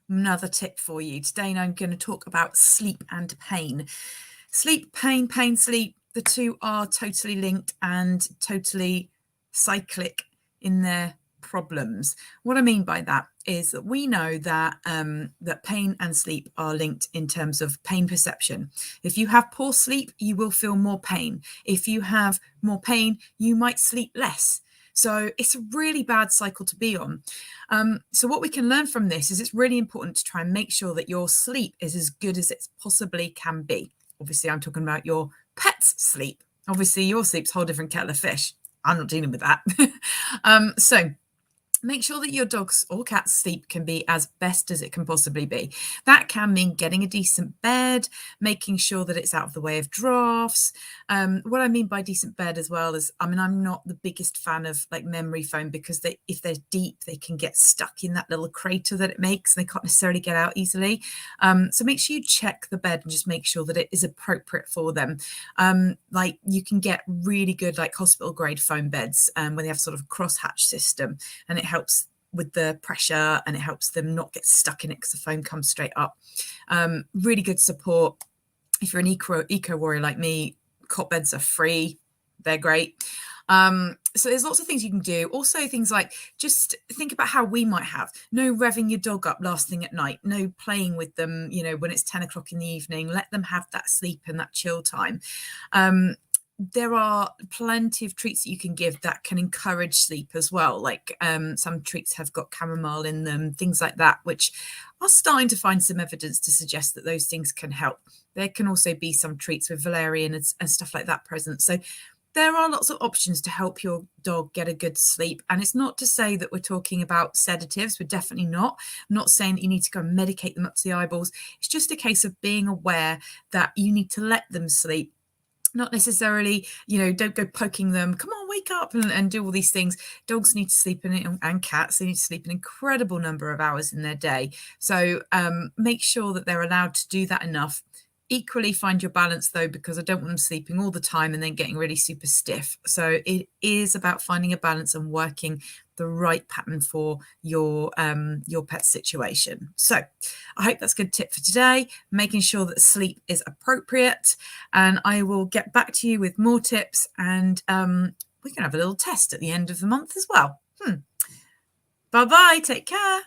another tip for you. Today I'm going to talk about sleep and pain. Sleep, pain, sleep, the two are totally linked and totally cyclic in their problems. What I mean by that is that we know that that pain and sleep are linked in terms of pain perception. If you have poor sleep, you will feel more pain. If you have more pain, you might sleep less. So it's a really bad cycle to be on. So what we can learn from this is it's really important to try and make sure that your sleep is as good as it possibly can be. Obviously, I'm talking about your pet's sleep. Obviously, your sleep's a whole different kettle of fish. I'm not dealing with that. So make sure that your dog's or cat's sleep can be as best as it can possibly be. That can mean getting a decent bed, making sure that it's out of the way of drafts. What I mean by decent bed as well is, I mean, I'm not the biggest fan of like memory foam because if they're deep, they can get stuck in that little crater that it makes and they can't necessarily get out easily. So make sure you check the bed and just make sure that it is appropriate for them. Like you can get really good like hospital grade foam beds when they have sort of a crosshatch system, and it helps with the pressure and it helps them not get stuck in it because the foam comes straight up. Really good support. If you're an eco warrior like me, cot beds are free. They're great. So there's lots of things you can do. Also things like just think about how we might have no revving your dog up last thing at night, no playing with them, you know, when it's 10 o'clock in the evening. Let them have that sleep and that chill time. There are plenty of treats that you can give that can encourage sleep as well. Like some treats have got chamomile in them, things like that, which are starting to find some evidence to suggest that those things can help. There can also be some treats with valerian and stuff like that present. So there are lots of options to help your dog get a good sleep. And it's not to say that we're talking about sedatives. We're definitely not. I'm not saying that you need to go and medicate them up to the eyeballs. It's just a case of being aware that you need to let them sleep. Not necessarily, you know, don't go poking them, come on, wake up and do all these things. Dogs need to sleep and cats, they need to sleep an incredible number of hours in their day. So make sure that they're allowed to do that enough. Equally find your balance though, because I don't want them sleeping all the time and then getting really super stiff. So it is about finding a balance and working the right pattern for your pet situation. So I hope that's a good tip for today, making sure that sleep is appropriate, and I will get back to you with more tips, and we can have a little test at the end of the month as well. Bye-bye, take care.